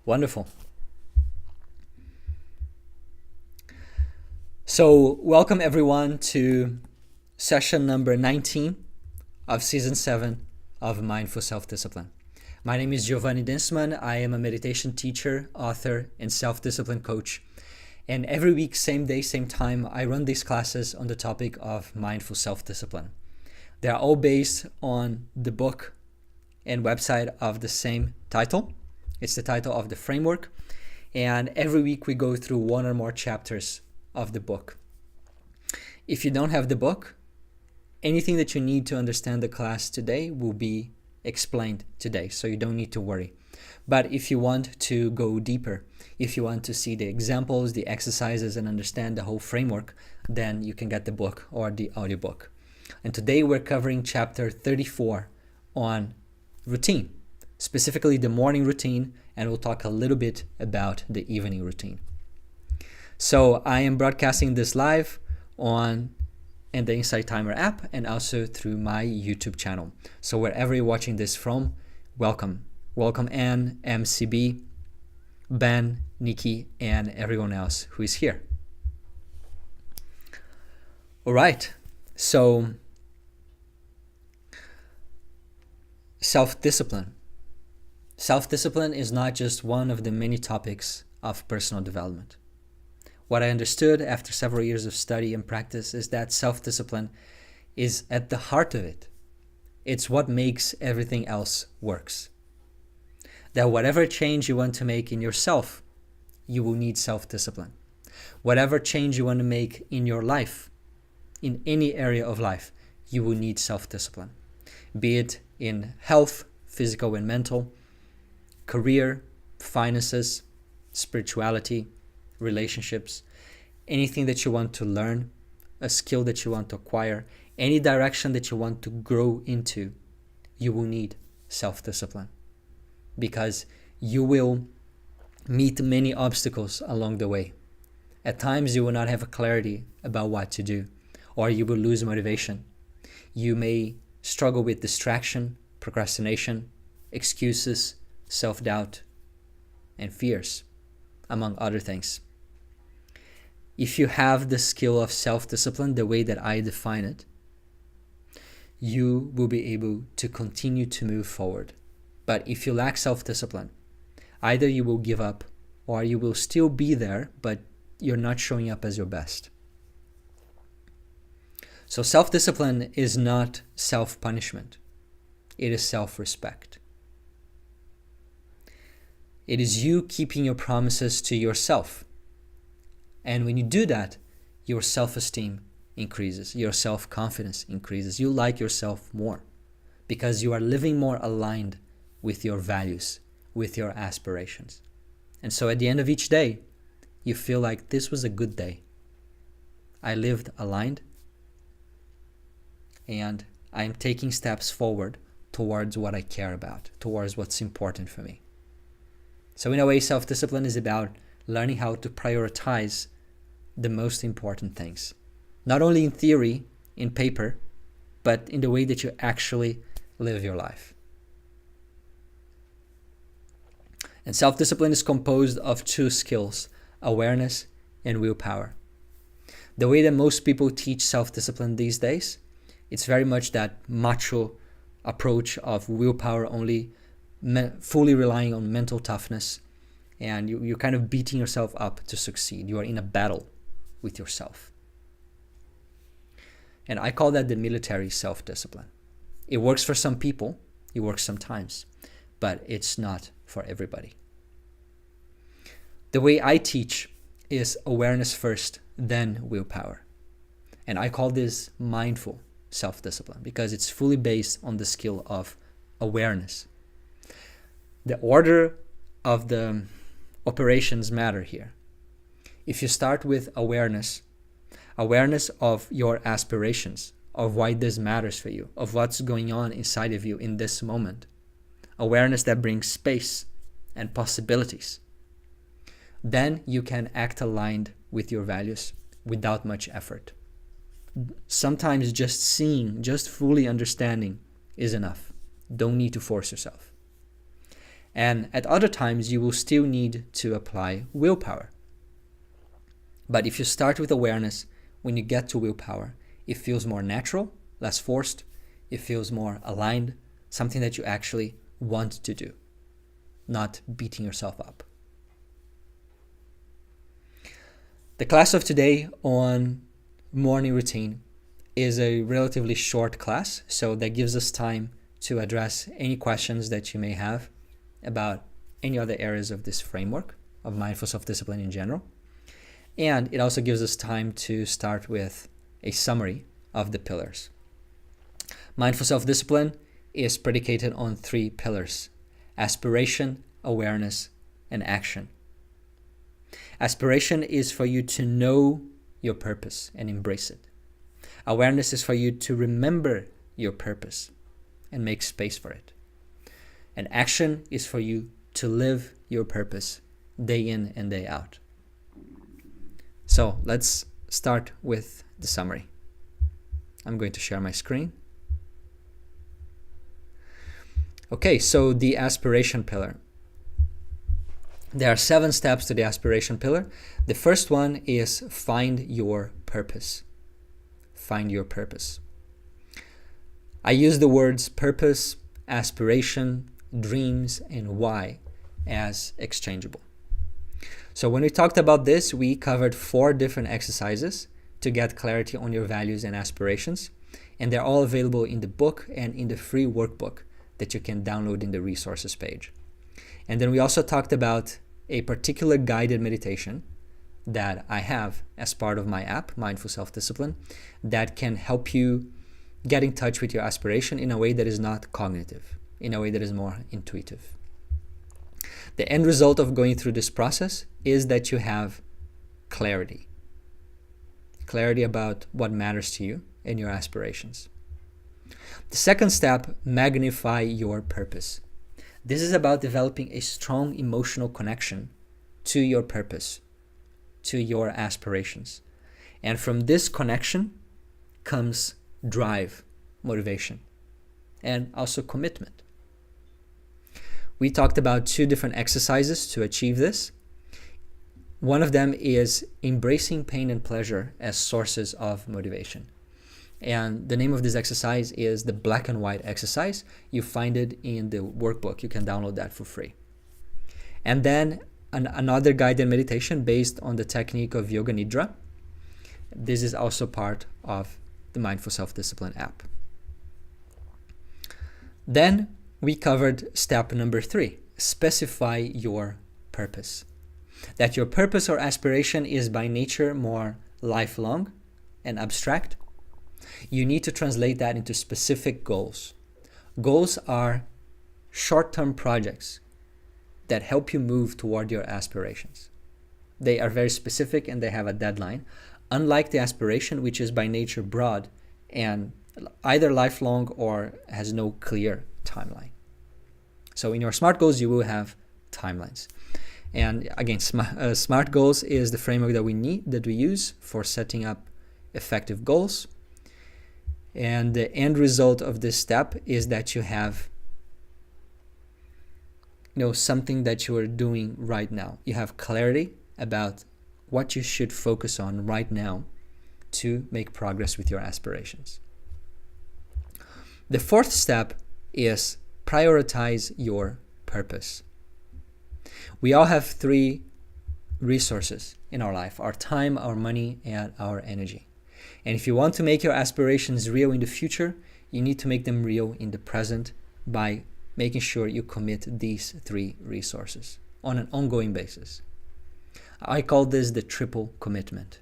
Wonderful. So, welcome everyone to session number 19 of season 7 of Mindful Self-Discipline. My name is Giovanni Dinsman. I am a meditation teacher, author, and self-discipline coach. And every week, same day, same time, I run these classes on the topic of mindful self-discipline. They are all based on the book and website of the same title. It's the title of the framework. And every week we go through one or more chapters of the book. If you don't have the book, anything that you need to understand the class today will be explained today, so you don't need to worry. But if you want to go deeper, if you want to see the examples, the exercises, and understand the whole framework, then you can get the book or the audiobook. And today we're covering chapter 34 on routine, specifically the morning routine, and we'll talk a little bit about the evening routine. So I am broadcasting this live in the Insight Timer app and also through my YouTube channel. So wherever you're watching this from, welcome. Welcome Anne, MCB, Ben, Nikki, and everyone else who is here. All right, so self-discipline. Self-discipline is not just one of the many topics of personal development. What I understood after several years of study and practice is that self-discipline is at the heart of it. It's what makes everything else works. That whatever change you want to make in yourself, you will need self-discipline. Whatever change you want to make in your life, in any area of life, you will need self-discipline. Be it in health, physical and mental, career, finances, spirituality, relationships, anything that you want to learn, a skill that you want to acquire, any direction that you want to grow into, you will need self-discipline, because you will meet many obstacles along the way. At times you will not have clarity about what to do, or you will lose motivation. You may struggle with distraction, procrastination, excuses, self-doubt, and fears, among other things. If you have the skill of self-discipline, the way that I define it, you will be able to continue to move forward. But if you lack self-discipline, either you will give up or you will still be there, but you're not showing up as your best. So self-discipline is not self-punishment. It is self-respect. It is you keeping your promises to yourself. And when you do that, your self-esteem increases, your self-confidence increases. You like yourself more because you are living more aligned with your values, with your aspirations. And so at the end of each day, you feel like this was a good day. I lived aligned and I'm taking steps forward towards what I care about, towards what's important for me. So in a way, self-discipline is about learning how to prioritize the most important things. Not only in theory, in paper, but in the way that you actually live your life. And self-discipline is composed of two skills, awareness and willpower. The way that most people teach self-discipline these days, it's very much that macho approach of willpower only, fully relying on mental toughness, and you're kind of beating yourself up to succeed. You are in a battle with yourself. And I call that the military self-discipline. It works for some people, it works sometimes, but it's not for everybody. The way I teach is awareness first, then willpower. And I call this mindful self-discipline because it's fully based on the skill of awareness. The order of the operations matter here. If you start with awareness of your aspirations, of why this matters for you, of what's going on inside of you in this moment, awareness that brings space and possibilities, then you can act aligned with your values without much effort. Sometimes just seeing, just fully understanding is enough. Don't need to force yourself. And at other times, you will still need to apply willpower. But if you start with awareness, when you get to willpower, it feels more natural, less forced. It feels more aligned, something that you actually want to do, not beating yourself up. The class of today on morning routine is a relatively short class, so that gives us time to address any questions that you may have about any other areas of this framework of mindful self-discipline in general. And it also gives us time to start with a summary of the pillars. Mindful self-discipline is predicated on 3 pillars: aspiration, awareness, and action. Aspiration is for you to know your purpose and embrace it. Awareness is for you to remember your purpose and make space for it. And action is for you to live your purpose day in and day out. So let's start with the summary. I'm going to share my screen. Okay, so the aspiration pillar. There are 7 steps to the aspiration pillar. The first one is find your purpose. Find your purpose. I use the words purpose, aspiration, dreams, and why as exchangeable. So when we talked about this, we covered 4 different exercises to get clarity on your values and aspirations. And they're all available in the book and in the free workbook that you can download in the resources page. And then we also talked about a particular guided meditation that I have as part of my app, Mindful Self-Discipline, that can help you get in touch with your aspiration in a way that is not cognitive, in a way that is more intuitive. The end result of going through this process is that you have clarity. Clarity about what matters to you and your aspirations. The second step, magnify your purpose. This is about developing a strong emotional connection to your purpose, to your aspirations. And from this connection comes drive, motivation, and also commitment. We talked about 2 different exercises to achieve this. One of them is embracing pain and pleasure as sources of motivation. And the name of this exercise is the black and white exercise. You find it in the workbook. You can download that for free. And then another guided meditation based on the technique of Yoga Nidra. This is also part of the Mindful Self-Discipline app. Then we covered step number 3, specify your purpose. That your purpose or aspiration is by nature more lifelong and abstract. You need to translate that into specific goals. Goals are short-term projects that help you move toward your aspirations. They are very specific and they have a deadline, unlike the aspiration, which is by nature broad and either lifelong or has no clear timeline. So in your SMART goals, you will have timelines. And again, SMART goals is the framework that we use for setting up effective goals. And the end result of this step is that you have something that you are doing right now. You have clarity about what you should focus on right now to make progress with your aspirations. The 4th step is prioritize your purpose. We all have 3 resources in our life: our time, our money, and our energy. And if you want to make your aspirations real in the future, you need to make them real in the present by making sure you commit these 3 resources on an ongoing basis. I call this the triple commitment.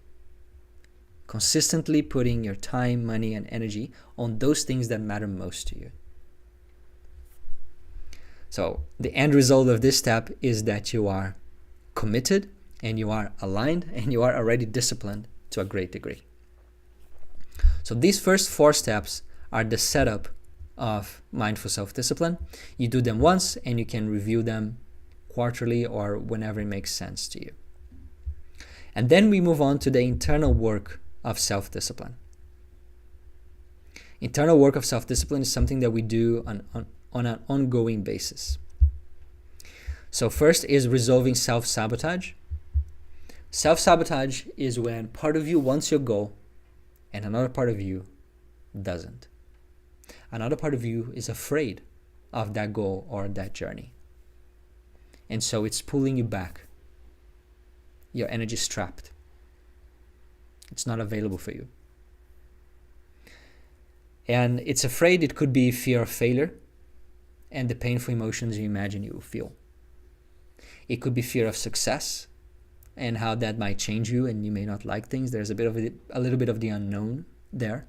Consistently putting your time, money, and energy on those things that matter most to you. So the end result of this step is that you are committed and you are aligned and you are already disciplined to a great degree. So these first 4 steps are the setup of mindful self-discipline. You do them once and you can review them quarterly or whenever it makes sense to you. And then we move on to the internal work of self-discipline. Internal work of self-discipline is something that we do on an ongoing basis. So first is resolving self-sabotage. Self-sabotage is when part of you wants your goal and another part of you doesn't. Another part of you is afraid of that goal or that journey. And so it's pulling you back. Your energy is trapped. It's not available for you. And it's afraid. It could be fear of failure and the painful emotions you imagine you will feel. It could be fear of success and how that might change you and you may not like things. There's a little bit of the unknown there.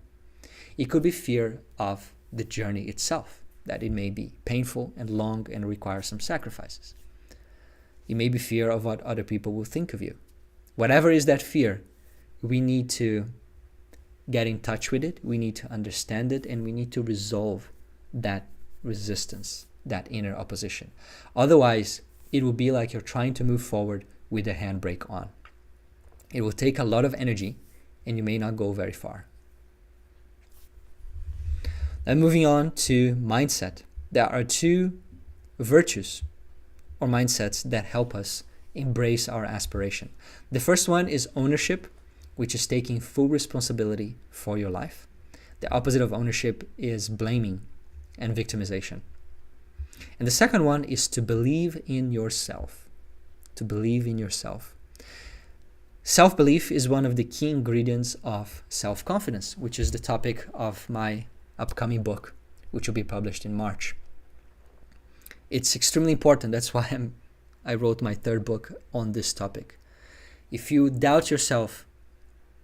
It could be fear of the journey itself, that it may be painful and long and require some sacrifices. It may be fear of what other people will think of you. Whatever is that fear, we need to get in touch with it, we need to understand it, and we need to resolve that resistance, that inner opposition. Otherwise, it will be like you're trying to move forward with the handbrake on. It will take a lot of energy and you may not go very far. Now moving on to mindset. There are two virtues or mindsets that help us embrace our aspiration. The first one is ownership, which is taking full responsibility for your life. The opposite of ownership is blaming and victimization. And the second one is to believe in yourself. To believe in yourself. Self-belief is one of the key ingredients of self-confidence, which is the topic of my upcoming book, which will be published in March. It's extremely important. That's why I wrote my third book on this topic. If you doubt yourself,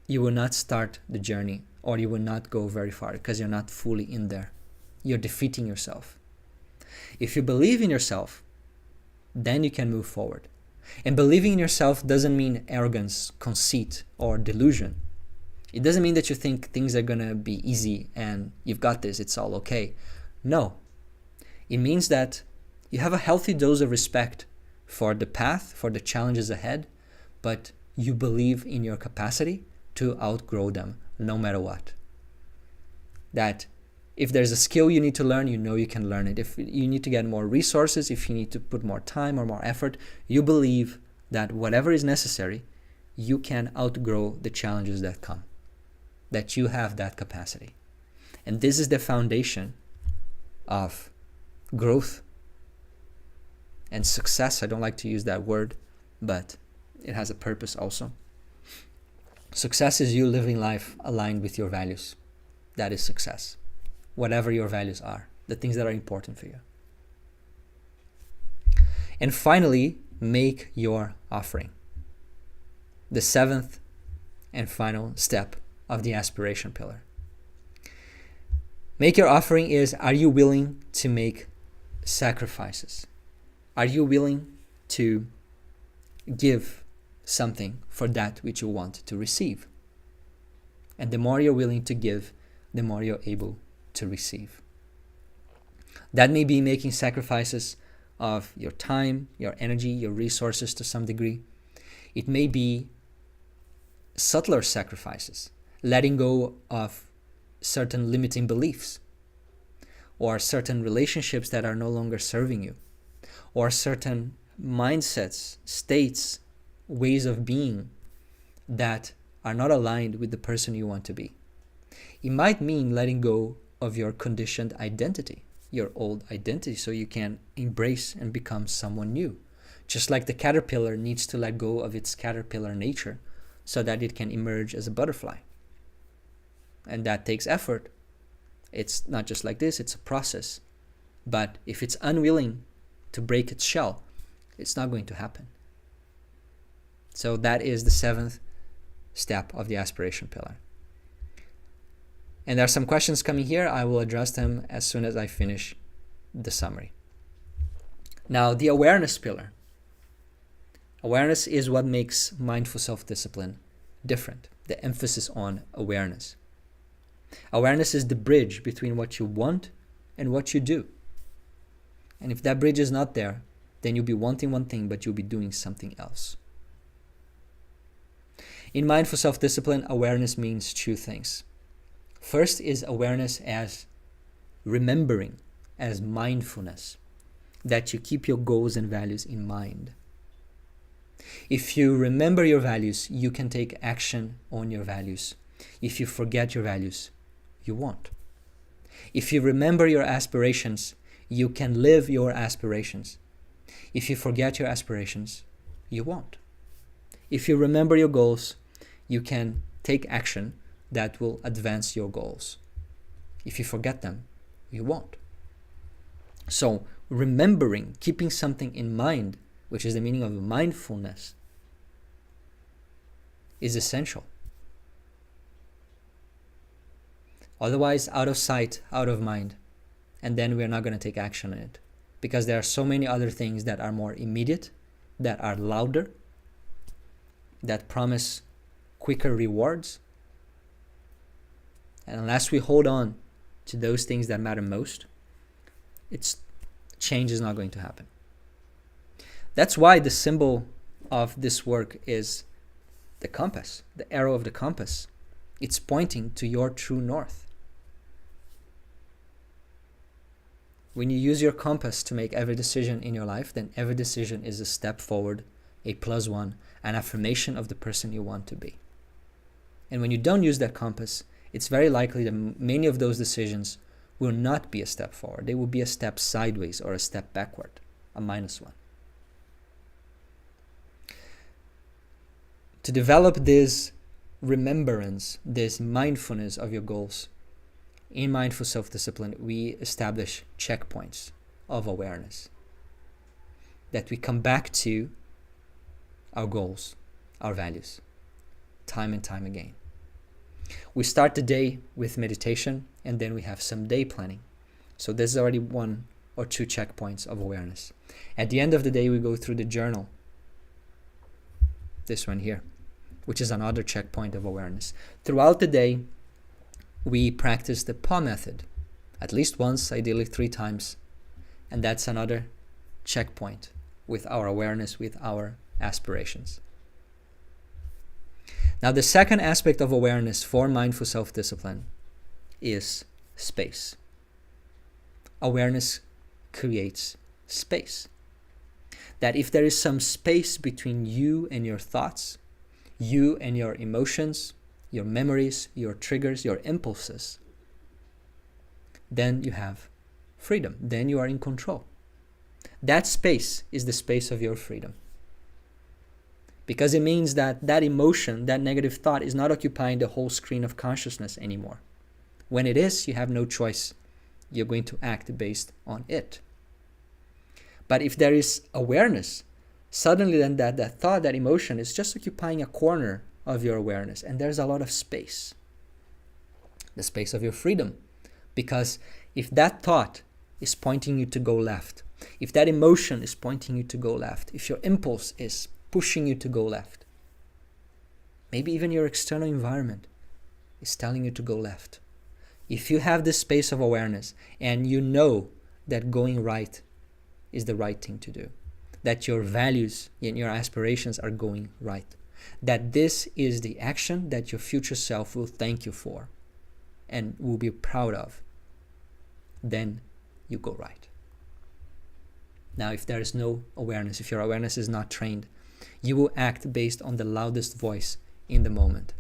you will not start the journey, or you will not go very far because you're not fully in there. You're defeating yourself. If you believe in yourself, then you can move forward. And believing in yourself doesn't mean arrogance, conceit, or delusion. It doesn't mean that you think things are gonna be easy and you've got this, it's all okay. No. It means that you have a healthy dose of respect for the path, for the challenges ahead, but you believe in your capacity to outgrow them no matter what. That if there's a skill you need to learn, you know you can learn it. If you need to get more resources, if you need to put more time or more effort, you believe that whatever is necessary, you can outgrow the challenges that come. That you have that capacity. And this is the foundation of growth and success. I don't like to use that word, but it has a purpose also. Success is you living life aligned with your values. That is success. Whatever your values are, the things that are important for you. And finally, make your offering. The seventh and final step of the aspiration pillar. Make your offering is, are you willing to make sacrifices? Are you willing to give something for that which you want to receive? And the more you're willing to give, the more you're able to receive. That may be making sacrifices of your time, your energy, your resources to some degree. It may be subtler sacrifices, letting go of certain limiting beliefs, or certain relationships that are no longer serving you, or certain mindsets, states, ways of being that are not aligned with the person you want to be. It might mean letting go of your conditioned identity, your old identity, so you can embrace and become someone new. Just like the caterpillar needs to let go of its caterpillar nature so that it can emerge as a butterfly. And that takes effort. It's not just like this, it's a process. But if it's unwilling to break its shell, it's not going to happen. So that is the seventh step of the aspiration pillar. And there are some questions coming here. I will address them as soon as I finish the summary. Now, the awareness pillar. Awareness is what makes mindful self-discipline different. The emphasis on awareness. Awareness is the bridge between what you want and what you do. And if that bridge is not there, then you'll be wanting one thing, but you'll be doing something else. In mindful self-discipline, awareness means two things. First is awareness as remembering, as mindfulness. that you keep your goals and values in mind. If you remember your values, you can take action on your values. If you forget your values, you won't. If you remember your aspirations, you can live your aspirations. If you forget your aspirations, you won't. If you remember your goals, you can take action that will advance your goals. If you forget them, you won't. So remembering, keeping something in mind, which is the meaning of mindfulness, is essential. Otherwise, out of sight, out of mind, and then we're not going to take action on it. Because there are so many other things that are more immediate, that are louder, that promise quicker rewards. And unless we hold on to those things that matter most, change is not going to happen. That's why the symbol of this work is the compass, the arrow of the compass. It's pointing to your true north. When you use your compass to make every decision in your life, then every decision is a step forward, a +1, an affirmation of the person you want to be. And when you don't use that compass, it's very likely that many of those decisions will not be a step forward. They will be a step sideways or a step backward, a -1. To develop this remembrance, this mindfulness of your goals, in mindful self-discipline, we establish checkpoints of awareness. That we come back to our goals, our values, time and time again. We start the day with meditation, and then we have some day planning. So there's already 1 or 2 checkpoints of awareness. At the end of the day, we go through the journal. This one here, which is another checkpoint of awareness. Throughout the day, we practice the PAW method, at least once, ideally 3 times. And that's another checkpoint with our awareness, with our aspirations. Now, the second aspect of awareness for mindful self-discipline is space. Awareness creates space. That if there is some space between you and your thoughts, you and your emotions, your memories, your triggers, your impulses, then you have freedom. Then you are in control. That space is the space of your freedom. Because it means that that emotion, that negative thought is not occupying the whole screen of consciousness anymore. When it is, you have no choice. You're going to act based on it. But if there is awareness, suddenly then that thought, that emotion is just occupying a corner of your awareness, and there's a lot of space. The space of your freedom. Because if that thought is pointing you to go left, if that emotion is pointing you to go left, if your impulse is pushing you to go left, maybe even your external environment is telling you to go left. If you have this space of awareness and you know that going right is the right thing to do, that your values and your aspirations are going right, that this is the action that your future self will thank you for and will be proud of, then you go right. Now, if there is no awareness, if your awareness is not trained, you will act based on the loudest voice in the moment.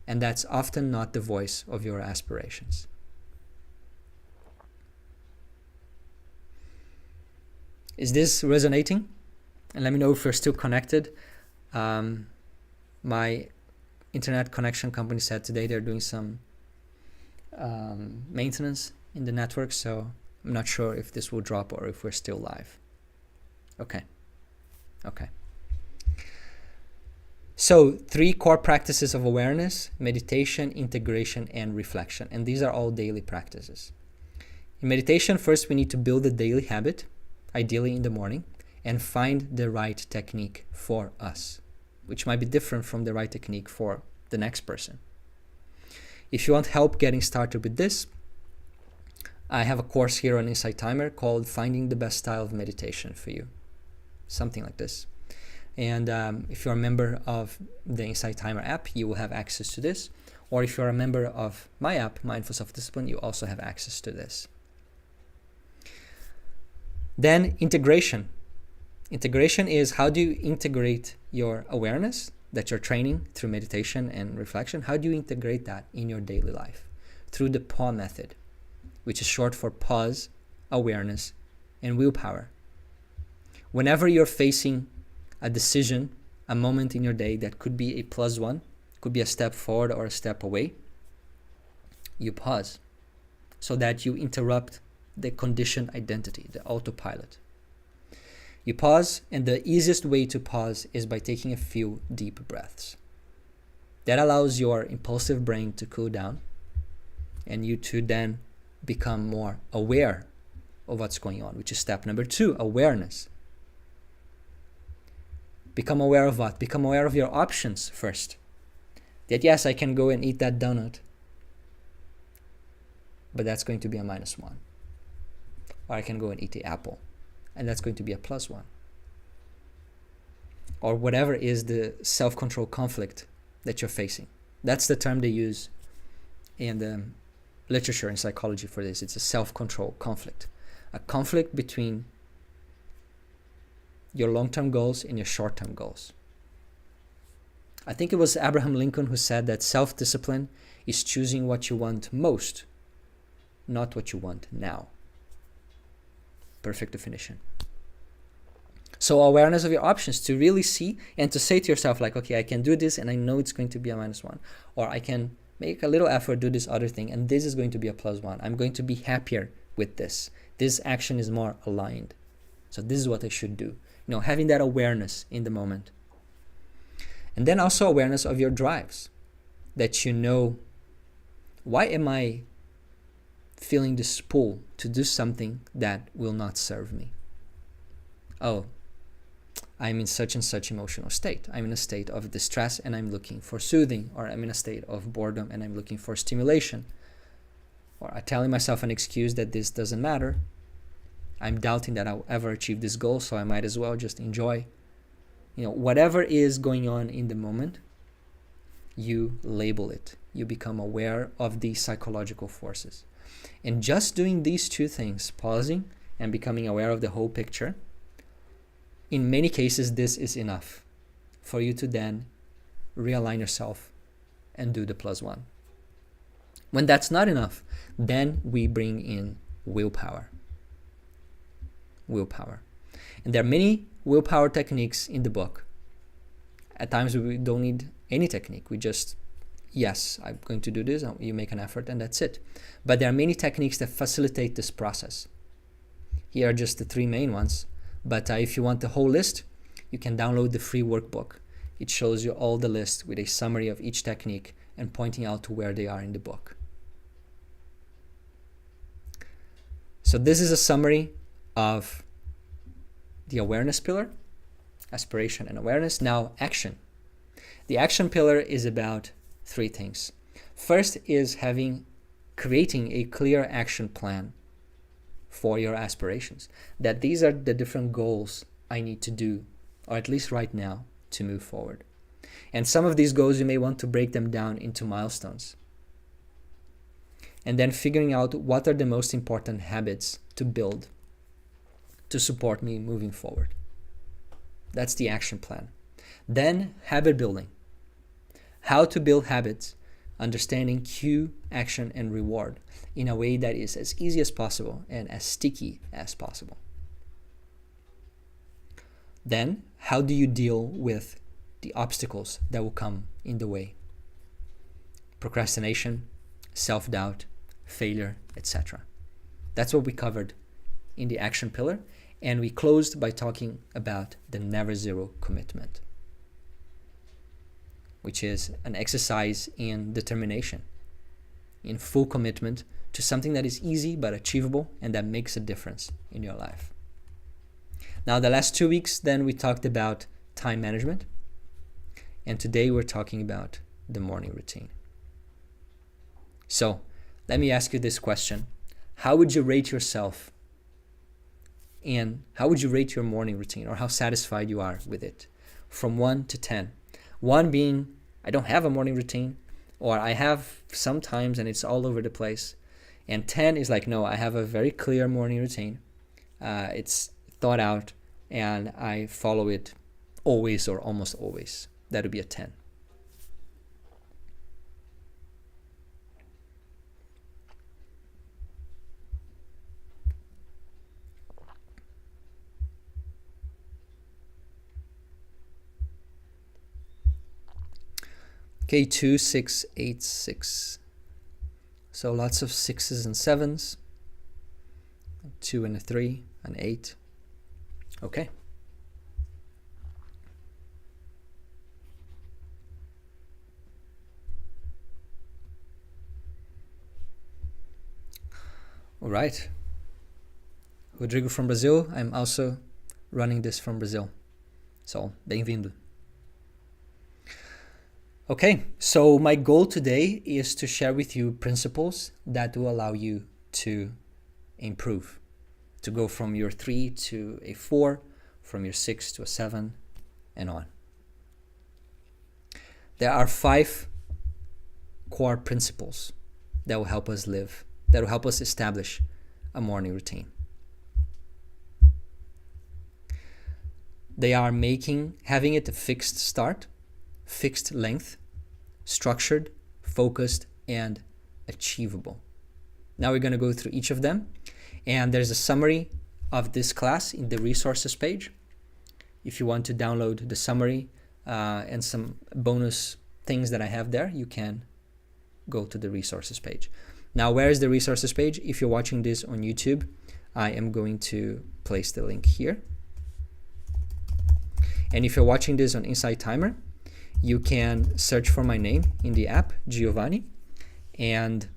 And that's often not the voice of your aspirations. Is this resonating? And let me know if you're still connected. My internet connection company said today they're doing some maintenance in the network, so I'm not sure if this will drop or if we're still live. Okay. So 3 core practices of awareness: meditation, integration, and reflection. And these are all daily practices. In meditation, first we need to build a daily habit, ideally in the morning, and find the right technique for us, which might be different from the right technique for the next person. If you want help getting started with this, I have a course here on Insight Timer called Finding the Best Style of Meditation for You. Something like this. And if you're a member of the Insight Timer app, you will have access to this. Or if you're a member of my app, Mindful Self-Discipline, you also have access to this. Then integration. Integration is how do you integrate your awareness that you're training through meditation and reflection? How do you integrate that in your daily life? Through the PAW method, which is short for pause, awareness, and willpower. Whenever you're facing a decision, a moment in your day that could be a +1, could be a step forward or a step away, you pause so that you interrupt the conditioned identity, the autopilot. You pause, and the easiest way to pause is by taking a few deep breaths. That allows your impulsive brain to cool down and you to then become more aware of what's going on, which is step number 2, awareness. Become aware of what? Become aware of your options first. That yes, I can go and eat that donut, but that's going to be a -1. Or I can go and eat the apple, and that's going to be a +1. Or whatever is the self-control conflict that you're facing. That's the term they use in the literature in psychology for this. It's a self-control conflict. A conflict between your long-term goals and your short-term goals. I think it was Abraham Lincoln who said that self-discipline is choosing what you want most, not what you want now. Perfect definition. So awareness of your options, to really see and to say to yourself like, okay, I can do this and I know it's going to be a -1. Or I can make a little effort, do this other thing, and this is going to be a +1. I'm going to be happier with this. This action is more aligned. So this is what I should do. Having that awareness in the moment. And then also awareness of your drives. That you know, why am I feeling this pull to do something that will not serve me? Oh, I'm in such and such emotional state. I'm in a state of distress and I'm looking for soothing, or I'm in a state of boredom and I'm looking for stimulation. Or I'm telling myself an excuse that this doesn't matter. I'm doubting that I'll ever achieve this goal, so I might as well just enjoy. Whatever is going on in the moment, you label it. You become aware of these psychological forces. And just doing these two things, pausing and becoming aware of the whole picture, in many cases, this is enough for you to then realign yourself and do the +1. When that's not enough, then we bring in willpower. Willpower. And there are many willpower techniques in the book. At times we don't need any technique. We just, yes, I'm going to do this, and you make an effort and that's it. But there are many techniques that facilitate this process. Here are just the 3 main ones. But if you want the whole list, you can download the free workbook. It shows you all the list with a summary of each technique and pointing out to where they are in the book. So this is a summary of the awareness pillar, aspiration and awareness. Now action. The action pillar is about 3 things. First is creating a clear action plan for your aspirations. That these are the different goals I need to do, or at least right now, to move forward. And some of these goals, you may want to break them down into milestones. And then figuring out what are the most important habits to build to support me moving forward. That's the action plan. Then habit building. How to build habits, understanding cue, action, and reward in a way that is as easy as possible and as sticky as possible. Then, how do you deal with the obstacles that will come in the way? Procrastination, self-doubt, failure, etc. That's what we covered in the action pillar, and we closed by talking about the never zero commitment, which is an exercise in determination, in full commitment to something that is easy but achievable and that makes a difference in your life. Now, the last 2 weeks, then we talked about time management, and today we're talking about the morning routine. So, let me ask you this question. How would you rate yourself, and how would you rate your morning routine, or how satisfied you are with it, from 1 to 10? 1 being, I don't have a morning routine, or I have sometimes and it's all over the place. And 10 is like, no, I have a very clear morning routine. It's thought out, and I follow it always or almost always. That would be a 10. Okay, 2, 6, 8, 6. So lots of 6s and 7s. 2 and a 3, an 8. Okay. All right. Rodrigo from Brazil. I'm also running this from Brazil. So, bem-vindo. Okay, so my goal today is to share with you principles that will allow you to improve, to go from your 3 to a 4, from your 6 to a 7, and on. There are 5 core principles that will help us live, that will help us establish a morning routine. They are having it a fixed start, fixed length, structured, focused, and achievable. Now we're going to go through each of them, and there's a summary of this class in the resources page. If you want to download the summary and some bonus things that I have there, you can go to the resources page. Now, where is the resources page? If you're watching this on YouTube, I am going to place the link here. And if you're watching this on Insight Timer, you can search for my name in the app, Giovanni, and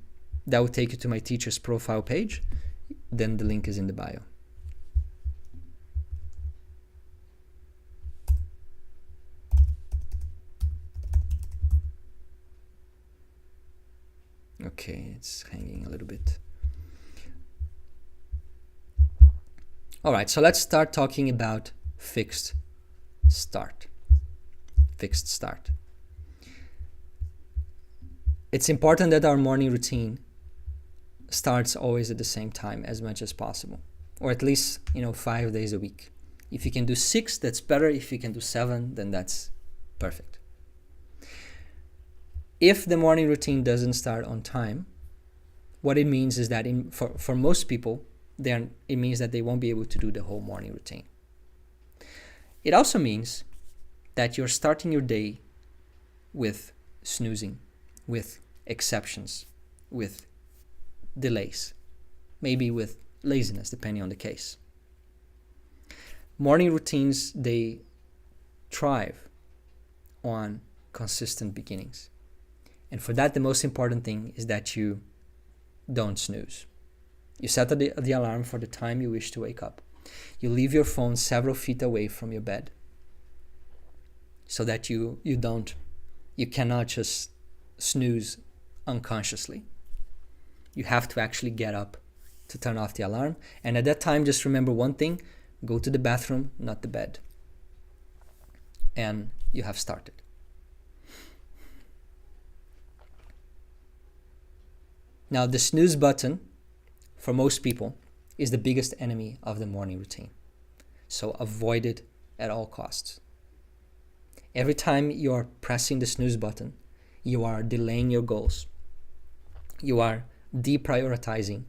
that will take you to my teacher's profile page. Then the link is in the bio. Okay, it's hanging a little bit. All right, so let's start talking about fixed start. Fixed start. It's important that our morning routine starts always at the same time as much as possible, or at least 5 days a week. If you can do 6, that's better. If you can do 7, then that's perfect. If the morning routine doesn't start on time, what it means is that for most people, it means that they won't be able to do the whole morning routine. It also means that you're starting your day with snoozing, with exceptions, with delays, maybe with laziness, depending on the case. Morning routines, they thrive on consistent beginnings. And for that, the most important thing is that you don't snooze. You set the alarm for the time you wish to wake up. You leave your phone several feet away from your bed so that you cannot just snooze unconsciously. You have to actually get up to turn off the alarm. And at that time, just remember one thing: go to the bathroom, not the bed. And you have started. Now, the snooze button, for most people, is the biggest enemy of the morning routine. So avoid it at all costs. Every time you are pressing the snooze button, you are delaying your goals. You are deprioritizing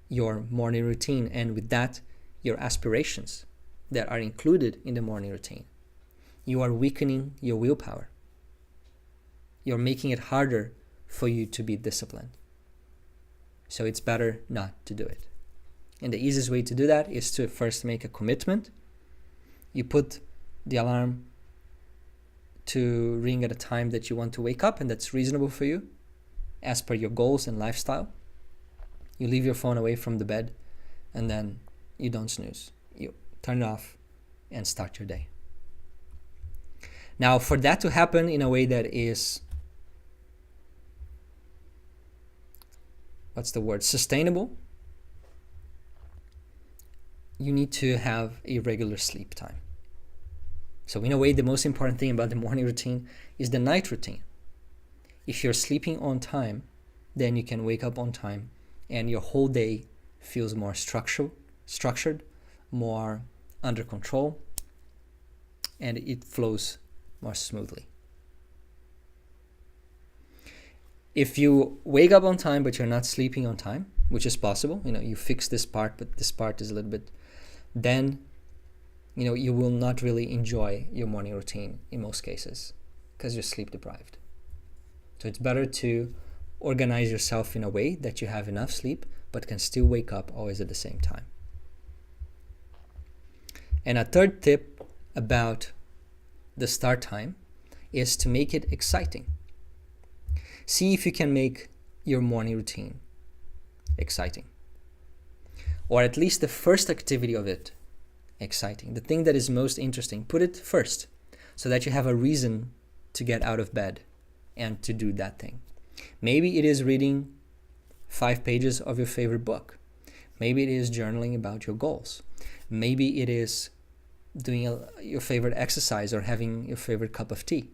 your morning routine, and with that, your aspirations that are included in the morning routine. You are weakening your willpower. You're making it harder for you to be disciplined. So it's better not to do it. And the easiest way to do that is to first make a commitment. You put the alarm to ring at a time that you want to wake up and that's reasonable for you, as per your goals and lifestyle. You leave your phone away from the bed, and then you don't snooze. You turn it off and start your day. Now, for that to happen in a way that is, sustainable, you need to have a regular sleep time. So in a way, the most important thing about the morning routine is the night routine. If you're sleeping on time, then you can wake up on time and your whole day feels more structured, more under control, and it flows more smoothly. If you wake up on time but you're not sleeping on time, which is possible, you fix this part but this part is a little bit, then you will not really enjoy your morning routine in most cases because you're sleep deprived. So it's better to organize yourself in a way that you have enough sleep but can still wake up always at the same time. And a third tip about the start time is to make it exciting. See if you can make your morning routine exciting, or at least the first activity of it exciting. The thing that is most interesting, put it first so that you have a reason to get out of bed and to do that thing. Maybe it is reading 5 pages of your favorite book. Maybe it is journaling about your goals. Maybe it is doing your favorite exercise or having your favorite cup of tea.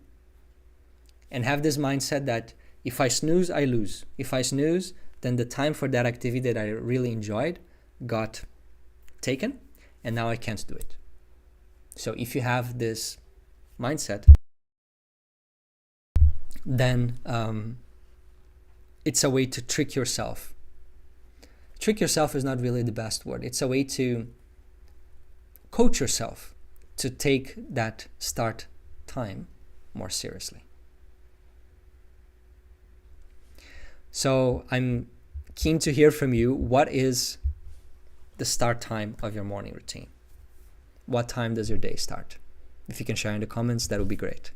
And have this mindset that if I snooze, I lose. If I snooze, then the time for that activity that I really enjoyed got taken, and now I can't do it. So if you have this mindset, then it's a way to trick yourself. Trick yourself is not really the best word. It's a way to coach yourself to take that start time more seriously. So I'm keen to hear from you. What is the start time of your morning routine? What time does your day start? If you can share in the comments, that would be great.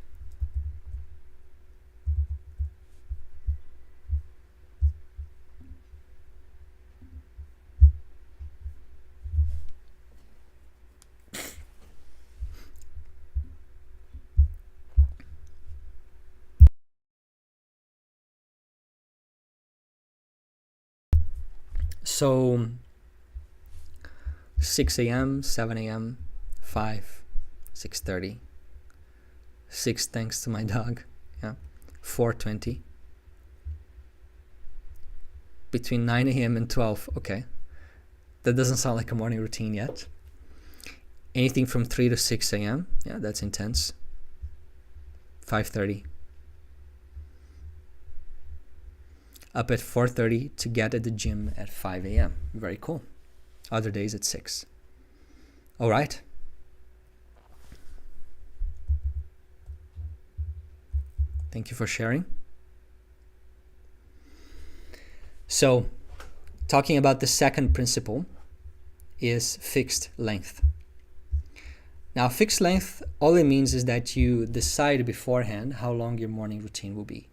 So 6 a.m., 7 a.m., 5, 6:30, 6 thanks to my dog, 4:20, between 9 a.m. and 12, okay. That doesn't sound like a morning routine yet. Anything from 3 to 6 a.m., that's intense. 5:30. Up at 4:30 to get at the gym at 5 a.m. Very cool. Other days at 6. All right. Thank you for sharing. So, talking about the second principle is fixed length. Now, fixed length, all it means is that you decide beforehand how long your morning routine will be.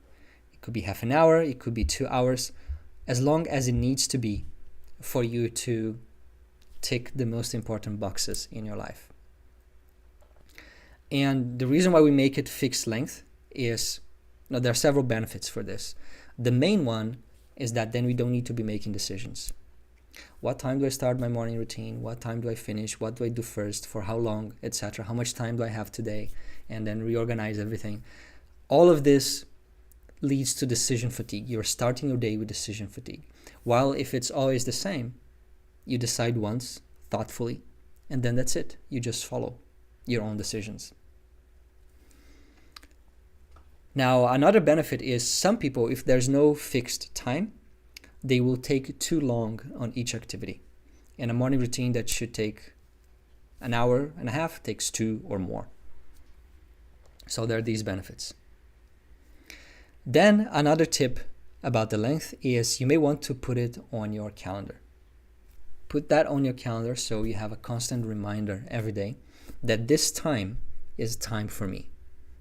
Could be half an hour, it could be 2 hours, as long as it needs to be for you to tick the most important boxes in your life. And the reason why we make it fixed length is, there are several benefits for this. The main one is that then we don't need to be making decisions. What time do I start my morning routine? What time do I finish? What do I do first? For how long, etc.? How much time do I have today? And then reorganize everything. All of this leads to decision fatigue. You're starting your day with decision fatigue. While if it's always the same, you decide once thoughtfully, and then that's it. You just follow your own decisions. Now, another benefit is some people, if there's no fixed time, they will take too long on each activity. And a morning routine that should take an hour and a half takes 2 or more. So there are these benefits. Then another tip about the length is you may want to put it on your calendar. Put that on your calendar so you have a constant reminder every day that this time is time for me.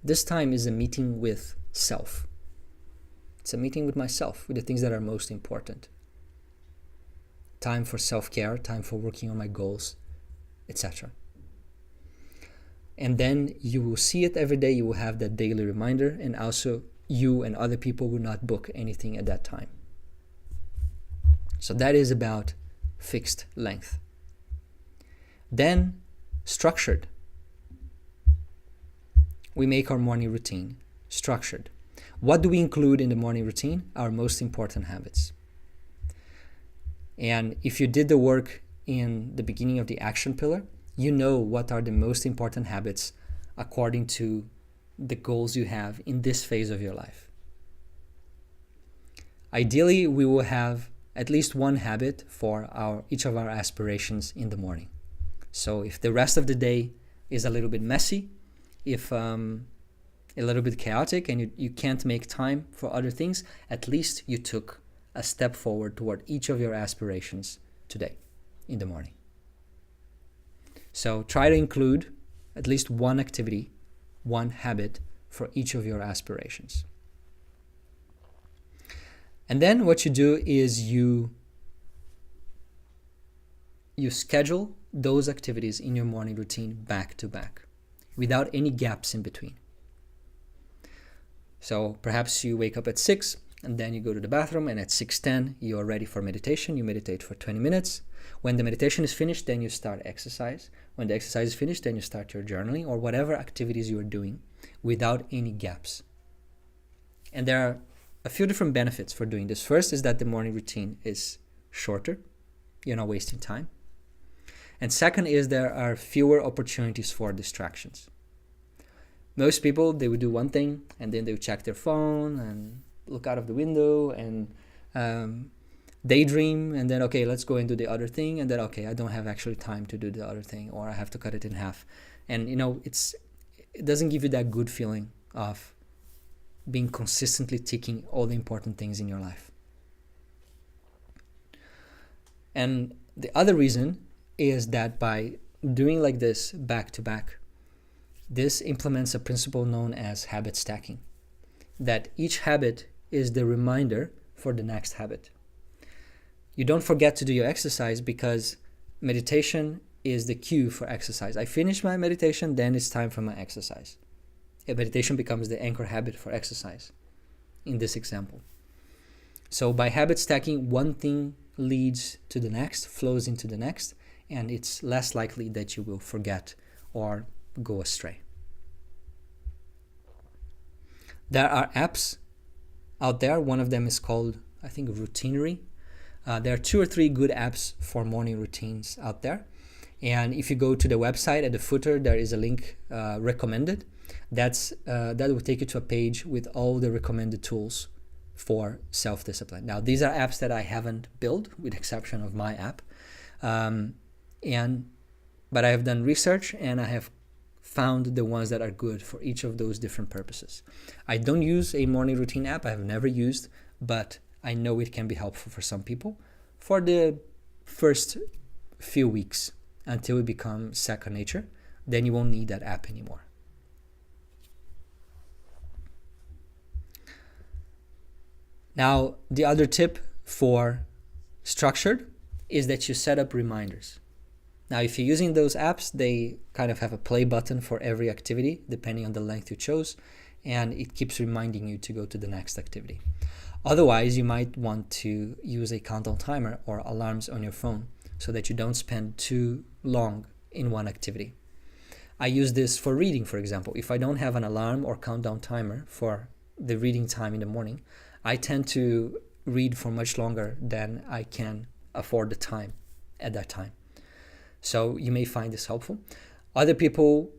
This time is a meeting with self. It's a meeting with myself, with the things that are most important. Time for self-care, time for working on my goals, etc. And then you will see it every day. You will have that daily reminder, and also you and other people will not book anything at that time. So that is about fixed length. Then structured. We make our morning routine structured. What do we include in the morning routine? Our most important habits. And if you did the work in the beginning of the action pillar, you know what are the most important habits according to the goals you have in this phase of your life. Ideally, we will have at least one habit for each of our aspirations in the morning. So if the rest of the day is a little bit messy, if a little bit chaotic, and you can't make time for other things, at least you took a step forward toward each of your aspirations today in the morning. So try to include at least one activity, one habit for each of your aspirations. And then what you do is you schedule those activities in your morning routine back to back without any gaps in between. So perhaps you wake up at 6 and then you go to the bathroom, and at 6:10 you are ready for meditation. You meditate for 20 minutes. When the meditation is finished, then you start exercise. When the exercise is finished, then you start your journaling or whatever activities you are doing without any gaps. And there are a few different benefits for doing this. First is that the morning routine is shorter. You're not wasting time. And second is there are fewer opportunities for distractions. Most people, they would do one thing and then they would check their phone and look out of the window and daydream, and then, okay, let's go and do the other thing, and then, okay, I don't have actually time to do the other thing, or I have to cut it in half. And, it doesn't give you that good feeling of being consistently ticking all the important things in your life. And the other reason is that by doing like this back to back, this implements a principle known as habit stacking, that each habit is the reminder for the next habit. You don't forget to do your exercise because meditation is the cue for exercise. I finish my meditation, then it's time for my exercise. Meditation becomes the anchor habit for exercise in this example. So by habit stacking, one thing leads to the next, flows into the next, and it's less likely that you will forget or go astray. There are apps out there. One of them is called, I think, Routinery. There are 2 or 3 good apps for morning routines out there. And if you go to the website, at the footer, there is a link, recommended. That will take you to a page with all the recommended tools for self-discipline. Now, these are apps that I haven't built, with the exception of my app. But I have done research and I have found the ones that are good for each of those different purposes. I don't use a morning routine app. I have never used, but I know it can be helpful for some people for the first few weeks until it becomes second nature. Then you won't need that app anymore. Now, the other tip for structured is that you set up reminders. Now, if you're using those apps, they kind of have a play button for every activity, depending on the length you chose, and it keeps reminding you to go to the next activity. Otherwise, you might want to use a countdown timer or alarms on your phone so that you don't spend too long in one activity. I use this for reading, for example. If I don't have an alarm or countdown timer for the reading time in the morning, I tend to read for much longer than I can afford the time at that time. So you may find this helpful. Other people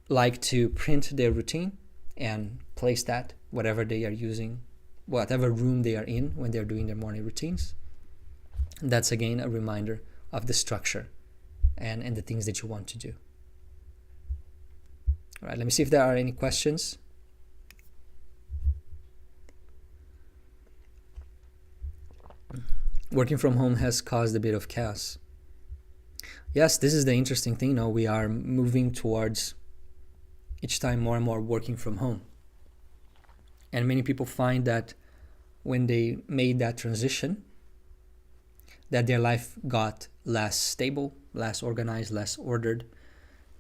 like to print their routine and place that whatever they are using, whatever room they are in when they're doing their morning routines. And that's again a reminder of the structure and the things that you want to do. All right, let me see if there are any questions. Working from home has caused a bit of chaos. Yes, this is the interesting thing. Now we are moving towards each time more and more working from home. And many people find that when they made that transition, that their life got less stable, less organized, less ordered.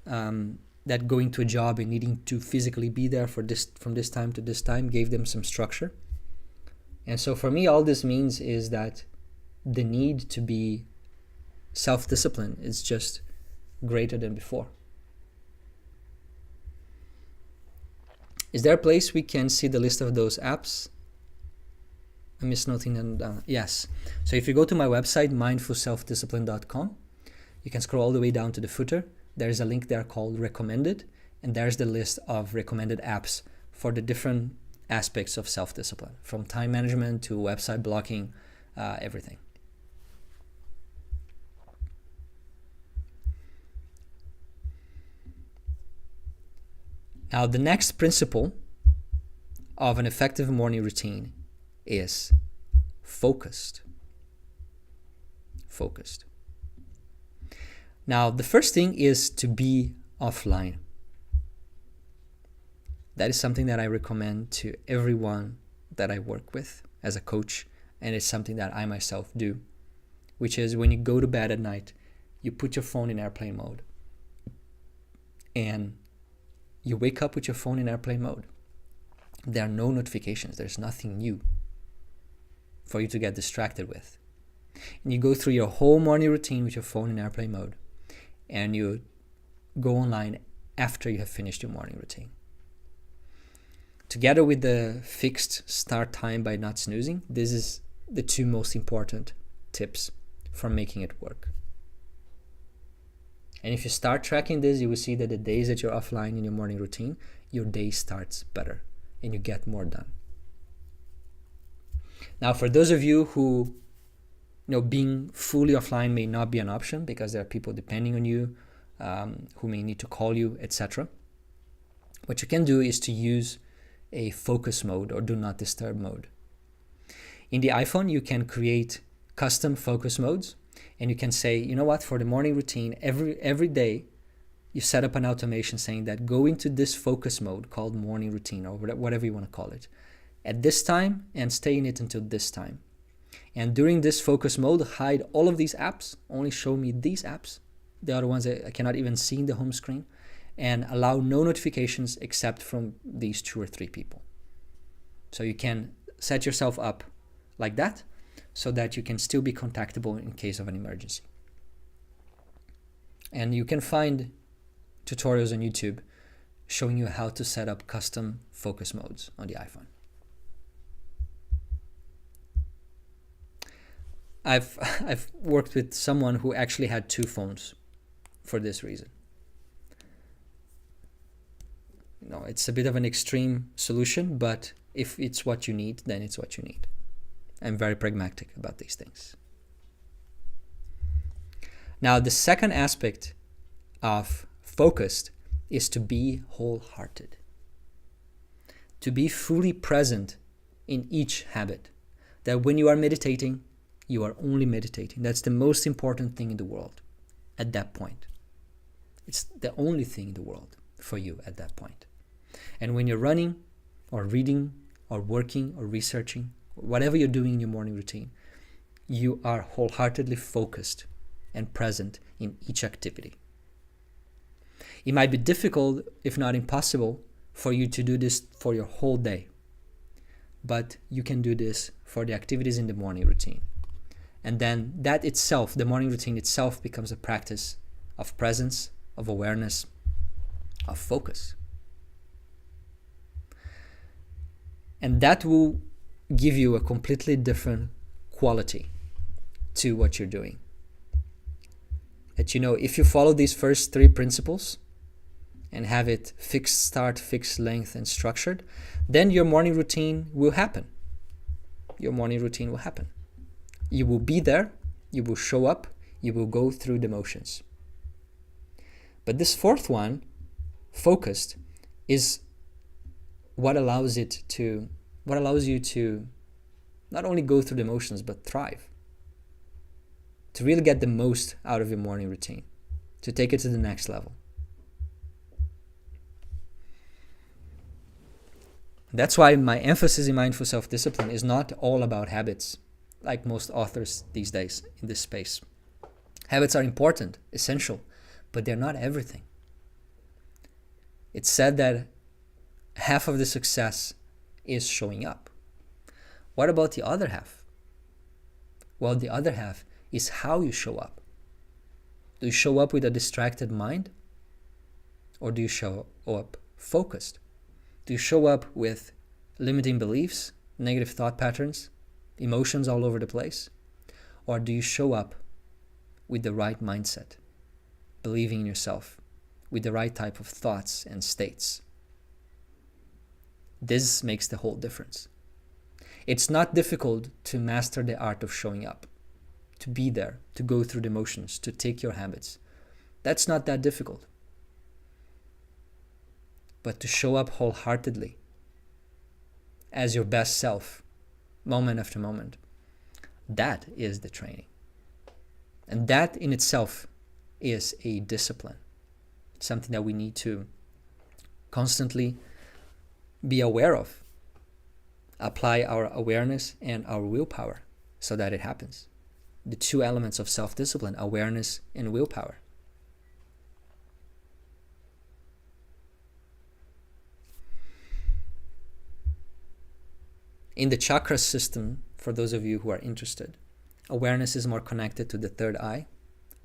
That going to a job and needing to physically be there from this time to this time gave them some structure. And so for me, all this means is that the need to be self-disciplined is just greater than before. Is there a place we can see the list of those apps? I'm misnoting them down. Yes. So if you go to my website, mindfulselfdiscipline.com, you can scroll all the way down to the footer. There's a link there called recommended, and there's the list of recommended apps for the different aspects of self-discipline, from time management to website blocking, everything. Now, the next principle of an effective morning routine is focused. Focused. Now, the first thing is to be offline. That is something that I recommend to everyone that I work with as a coach, and it's something that I myself do, which is when you go to bed at night, you put your phone in airplane mode, and you wake up with your phone in airplane mode. There are no notifications. There's nothing new for you to get distracted with. And you go through your whole morning routine with your phone in airplane mode, and you go online after you have finished your morning routine. Together with the fixed start time by not snoozing, this is the two most important tips for making it work. And if you start tracking this, you will see that the days that you're offline in your morning routine, your day starts better and you get more done. Now, for those of you who, being fully offline may not be an option because there are people depending on you, who may need to call you, etc. What you can do is to use a focus mode or do not disturb mode. In the iPhone, you can create custom focus modes, and you can say, you know what, for the morning routine, every day you set up an automation saying that go into this focus mode called morning routine, or whatever you want to call it, at this time, and stay in it until this time. And during this focus mode, hide all of these apps, only show me these apps, the other ones I cannot even see in the home screen, and allow no notifications except from these 2 or 3 people. So you can set yourself up like that so that you can still be contactable in case of an emergency. And you can find tutorials on YouTube showing you how to set up custom focus modes on the iPhone. I've worked with someone who actually had 2 phones for this reason. It's a bit of an extreme solution, but if it's what you need, then it's what you need. I'm very pragmatic about these things. Now, the second aspect of focused is to be wholehearted. To be fully present in each habit. That when you are meditating, you are only meditating. That's the most important thing in the world at that point. It's the only thing in the world for you at that point. And when you're running or reading or working or researching, whatever you're doing in your morning routine, you are wholeheartedly focused and present in each activity. It might be difficult, if not impossible, for you to do this for your whole day. But you can do this for the activities in the morning routine. And then that itself, the morning routine itself, becomes a practice of presence, of awareness, of focus. And that will give you a completely different quality to what you're doing. That if you follow these first 3 principles and have it fixed start, fixed length, and structured, then your morning routine will happen. Your morning routine will happen. You will be there, you will show up, you will go through the motions. But this 4th one, focused, is what allows you to not only go through the motions, but thrive. To really get the most out of your morning routine, to take it to the next level. That's why my emphasis in mindful self-discipline is not all about habits, like most authors these days in this space. Habits are important, essential, but they're not everything. It's said that half of the success is showing up. What about the other half? Well, the other half is how you show up. Do you show up with a distracted mind? Or do you show up focused? Do you show up with limiting beliefs, negative thought patterns, emotions all over the place? Or do you show up with the right mindset, believing in yourself with the right type of thoughts and states. This makes the whole difference. It's not difficult to master the art of showing up, to be there, to go through the motions, to take your habits. That's not that difficult. But to show up wholeheartedly as your best self, moment after moment, that is the training. And that in itself is a discipline. It's something that we need to constantly be aware of. Apply our awareness and our willpower so that it happens. The two elements of self-discipline, awareness and willpower. In the chakra system, for those of you who are interested, awareness is more connected to the third eye,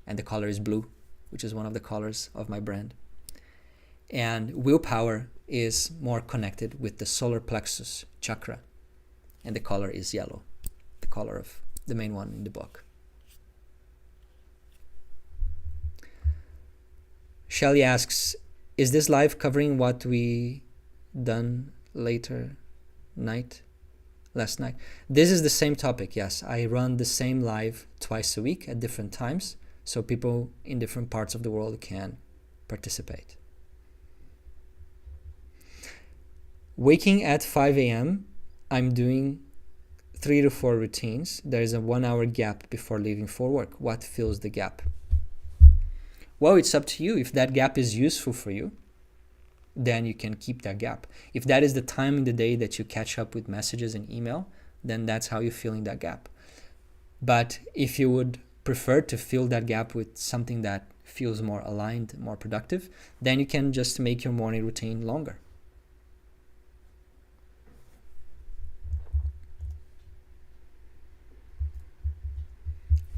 and the color is blue, which is one of the colors of my brand. And willpower is more connected with the solar plexus chakra, and the color is yellow, the color of the main one in the book. Shelly asks, is this live covering what we done last night? This is the same topic, yes. I run the same live twice a week at different times, so people in different parts of the world can participate. Waking at 5 a.m., I'm doing 3 to 4 routines. There is a 1 hour gap before leaving for work. What fills the gap? Well, it's up to you. If that gap is useful for you, then you can keep that gap. If that is the time in the day that you catch up with messages and email, then that's how you're filling that gap. But if you would prefer to fill that gap with something that feels more aligned, more productive, then you can just make your morning routine longer.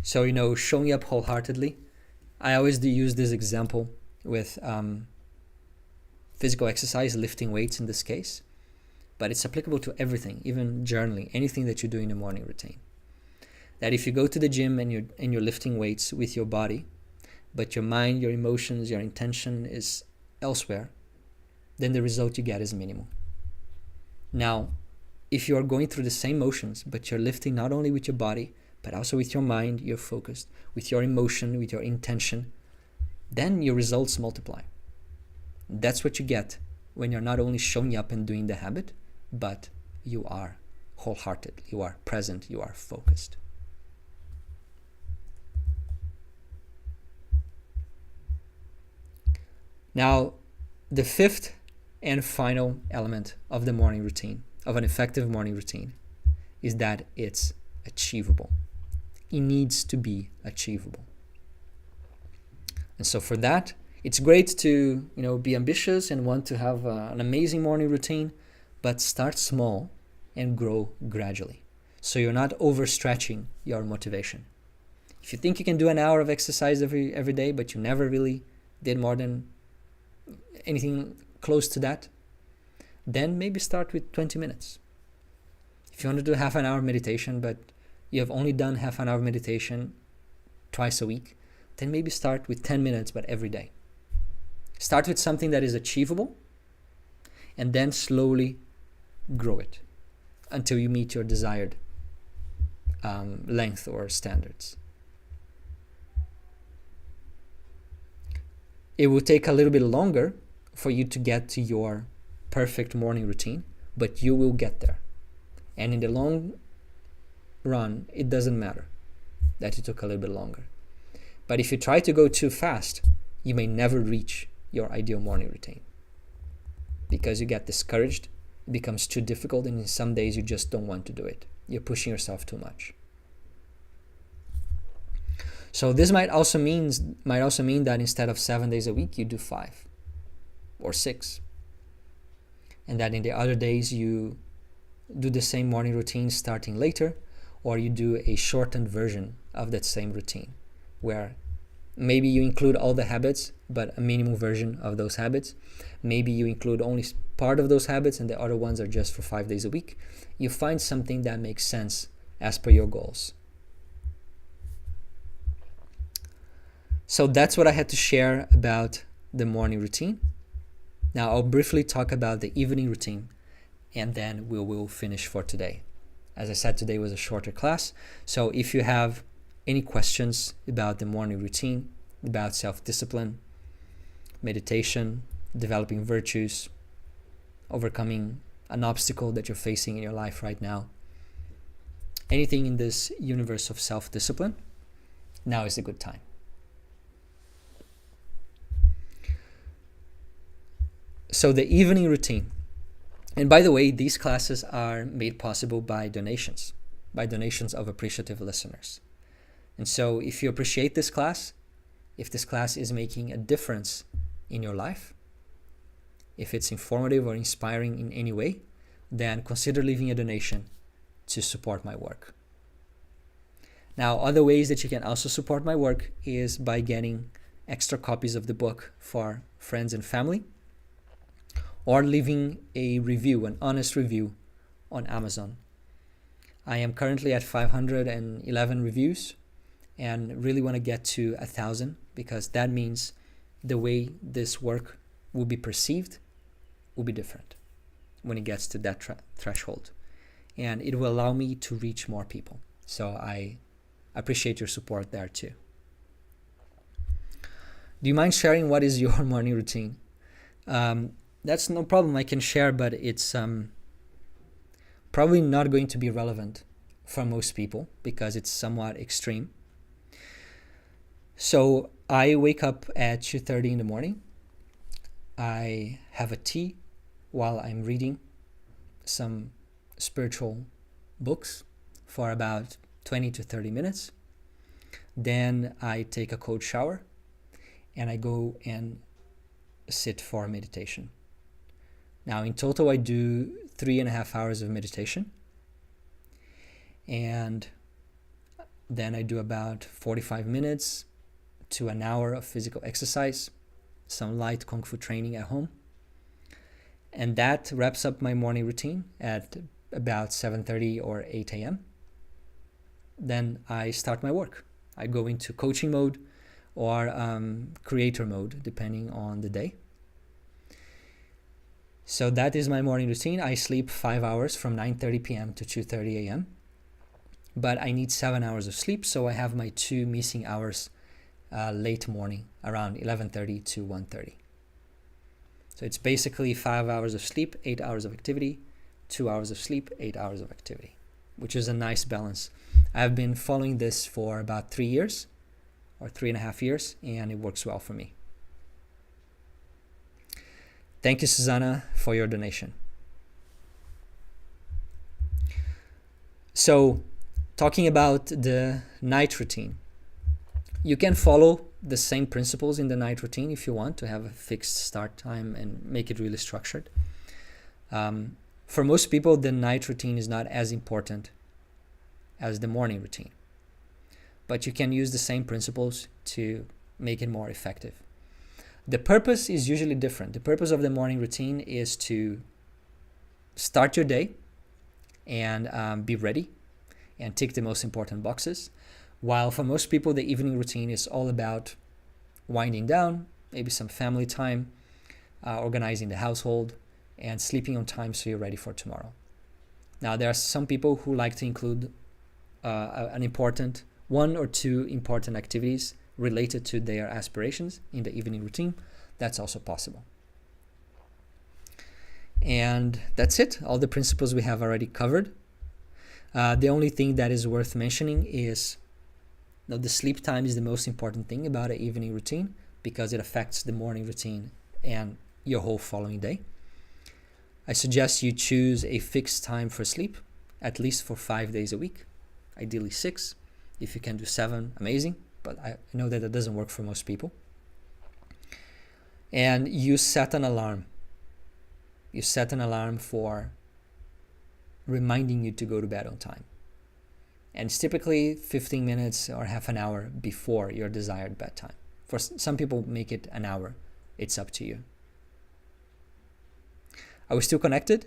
So, showing up wholeheartedly. I always do use this example with physical exercise, lifting weights in this case, but it's applicable to everything, even journaling, anything that you do in the morning routine. That if you go to the gym and you're lifting weights with your body, but your mind, your emotions, your intention is elsewhere, then the result you get is minimal. Now, if you are going through the same motions, but you're lifting not only with your body, but also with your mind, you're focused, with your emotion, with your intention, then your results multiply. That's what you get when you're not only showing up and doing the habit, but you are wholehearted, you are present, you are focused. Now, the fifth and final element of the morning routine, of an effective morning routine, is that it's achievable. It needs to be achievable. And so for that, it's great to, be ambitious and want to have an amazing morning routine, but start small and grow gradually. So you're not overstretching your motivation. If you think you can do an hour of exercise every day, but you never really did more than anything close to that, then maybe start with 20 minutes. If you want to do half an hour meditation, but you have only done half an hour meditation twice a week, then maybe start with 10 minutes, but every day. Start with something that is achievable, and then slowly grow it until you meet your desired length or standards. It will take a little bit longer for you to get to your perfect morning routine, but you will get there. And in the long run, it doesn't matter that it took a little bit longer. But if you try to go too fast, you may never reach your ideal morning routine because you get discouraged, it becomes too difficult, and in some days you just don't want to do it. You're pushing yourself too much. So this might also mean that instead of 7 days a week, you do 5 or 6. And that in the other days you do the same morning routine starting later, or you do a shortened version of that same routine where maybe you include all the habits, but a minimal version of those habits. Maybe you include only part of those habits and the other ones are just for 5 days a week. You find something that makes sense as per your goals. So that's what I had to share about the morning routine. Now I'll briefly talk about the evening routine, and then we will finish for today. As I said, today was a shorter class, so if you have any questions about the morning routine, about self-discipline, meditation, developing virtues, overcoming an obstacle that you're facing in your life right now, anything in this universe of self-discipline, now is a good time. So the evening routine. And by the way, these classes are made possible by donations of appreciative listeners. And so if you appreciate this class, if this class is making a difference in your life, if it's informative or inspiring in any way, then consider leaving a donation to support my work. Now, other ways that you can also support my work is by getting extra copies of the book for friends and family, or leaving a review, an honest review on Amazon. I am currently at 511 reviews and really want to get to 1,000, because that means the way this work will be perceived will be different when it gets to that threshold. And it will allow me to reach more people. So I appreciate your support there too. Do you mind sharing what is your morning routine? That's no problem, I can share, but it's probably not going to be relevant for most people because it's somewhat extreme. So I wake up at 2:30 in the morning. I have a tea while I'm reading some spiritual books for about 20 to 30 minutes. Then I take a cold shower and I go and sit for meditation. Now, in total, I do 3.5 hours of meditation. And then I do about 45 minutes to an hour of physical exercise, some light Kung Fu training at home. And that wraps up my morning routine at about 7:30 or 8 a.m. Then I start my work. I go into coaching mode or creator mode, depending on the day. So that is my morning routine. I sleep 5 hours from 9:30 p.m. to 2:30 a.m. But I need 7 hours of sleep, so I have my 2 missing hours late morning, around 11:30 to 1:30. So it's basically 5 hours of sleep, 8 hours of activity, 2 hours of sleep, 8 hours of activity, which is a nice balance. I've been following this for about 3 years or 3.5 years, and it works well for me. Thank you, Susanna, for your donation. So, talking about the night routine, you can follow the same principles in the night routine if you want to have a fixed start time and make it really structured. For most people, the night routine is not as important as the morning routine, but you can use the same principles to make it more effective. The purpose is usually different. The purpose of the morning routine is to start your day and be ready and tick the most important boxes. While for most people, the evening routine is all about winding down, maybe some family time, organizing the household, and sleeping on time so you're ready for tomorrow. Now, there are some people who like to include an important 1 or 2 important activities related to their aspirations in the evening routine. That's also possible. And that's it. All the principles we have already covered. The only thing that is worth mentioning is the sleep time is the most important thing about an evening routine because it affects the morning routine and your whole following day. I suggest you choose a fixed time for sleep, at least for 5 days a week, ideally 6. If you can do 7, amazing, but I know that doesn't work for most people. And you set an alarm. You set an alarm for reminding you to go to bed on time. And it's typically 15 minutes or half an hour before your desired bedtime. For some people, make it an hour. It's up to you. Are we still connected?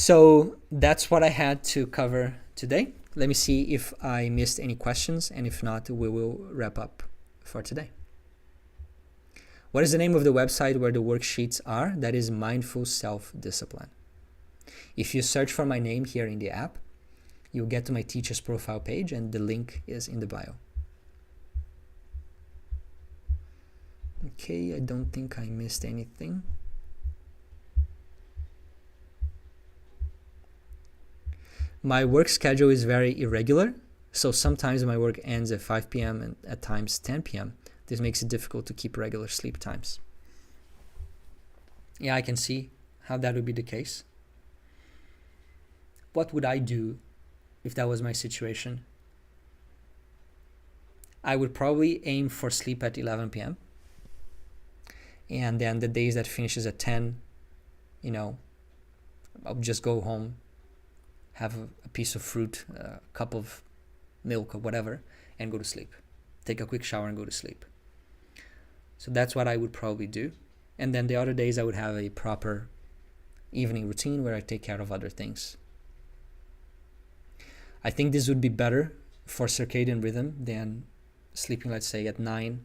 So that's what I had to cover today. Let me see if I missed any questions, and if not, we will wrap up for today. What is the name of the website where the worksheets are? That is Mindful Self-Discipline. If you search for my name here in the app, you'll get to my teacher's profile page, and the link is in the bio. Okay, I don't think I missed anything. My work schedule is very irregular, so sometimes my work ends at 5 p.m. and at times 10 p.m. This makes it difficult to keep regular sleep times. Yeah, I can see how that would be the case. What would I do if that was my situation? I would probably aim for sleep at 11 p.m. And then the days that finishes at 10, I'll just go home, have a piece of fruit, a cup of milk or whatever, and go to sleep. Take a quick shower and go to sleep. So that's what I would probably do. And then the other days I would have a proper evening routine where I take care of other things. I think this would be better for circadian rhythm than sleeping, let's say, at 9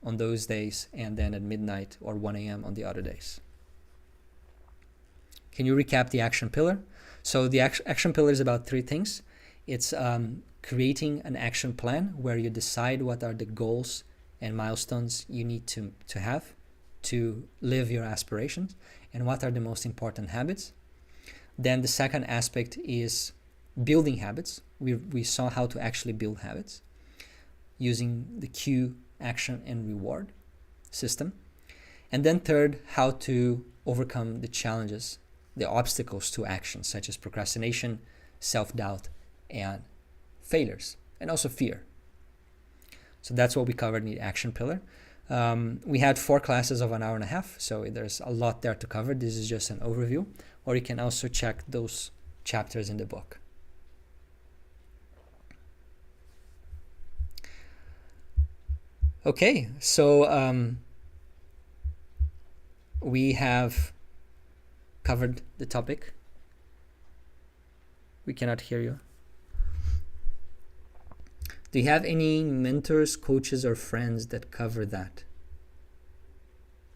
on those days and then at midnight or 1 a.m. on the other days. Can you recap the action pillar? So the action pillar is about 3 things. It's creating an action plan where you decide what are the goals and milestones you need to have to live your aspirations, and what are the most important habits. Then the second aspect is building habits. We saw how to actually build habits using the cue, action, and reward system. And then third, how to overcome the challenges, the obstacles to action, such as procrastination, self-doubt, and failures, and also fear. So that's what we covered in the action pillar. We had 4 classes of 1.5 hours, so there's a lot there to cover. This is just an overview, or you can also check those chapters in the book. Okay, so we have covered the topic. We cannot hear you. Do you have any mentors, coaches, or friends that cover that?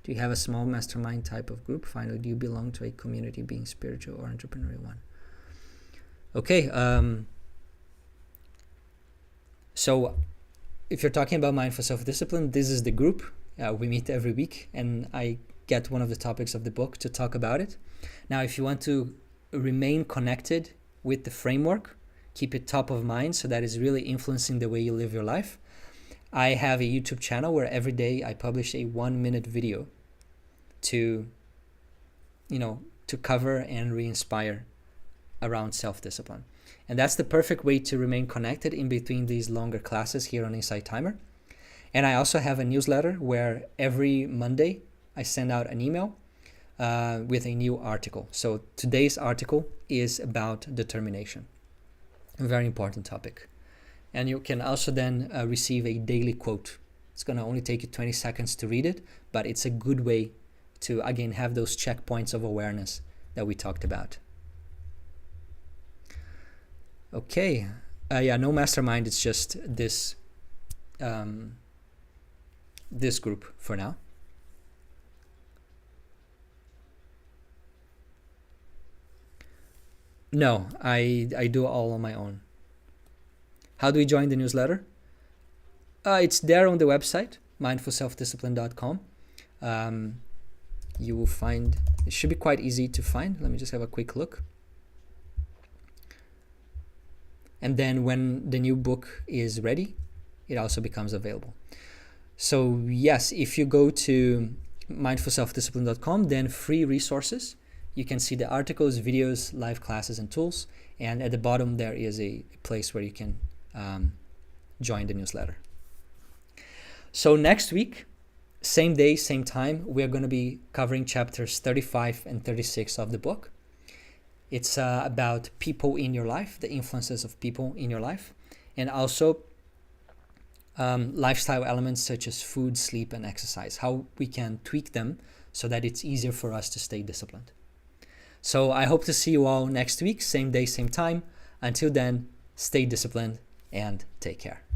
Do you have a small mastermind type of group? Finally, do you belong to a community, being spiritual or entrepreneurial one? Okay, so if you're talking about mindful self-discipline, this is the group. We meet every week, and I get one of the topics of the book to talk about it. Now, if you want to remain connected with the framework, keep it top of mind so that is really influencing the way you live your life, I have a YouTube channel where every day I publish a 1-minute video to cover and re-inspire around self-discipline. And that's the perfect way to remain connected in between these longer classes here on Insight Timer. And I also have a newsletter where every Monday I send out an email with a new article. So today's article is about determination. A very important topic. And you can also then receive a daily quote. It's going to only take you 20 seconds to read it, but it's a good way to, again, have those checkpoints of awareness that we talked about. Okay. No mastermind. It's just this this group for now. No, I do all on my own. How do we join the newsletter? It's there on the website, mindfulselfdiscipline.com. You will find, it should be quite easy to find. Let me just have a quick look. And then when the new book is ready, it also becomes available. So yes, if you go to mindfulselfdiscipline.com, then free resources. You can see the articles, videos, live classes, and tools. And at the bottom, there is a place where you can join the newsletter. So next week, same day, same time, we're going to be covering chapters 35 and 36 of the book. It's about people in your life, the influences of people in your life, and also lifestyle elements such as food, sleep, and exercise, how we can tweak them so that it's easier for us to stay disciplined. So I hope to see you all next week, same day, same time. Until then, stay disciplined and take care.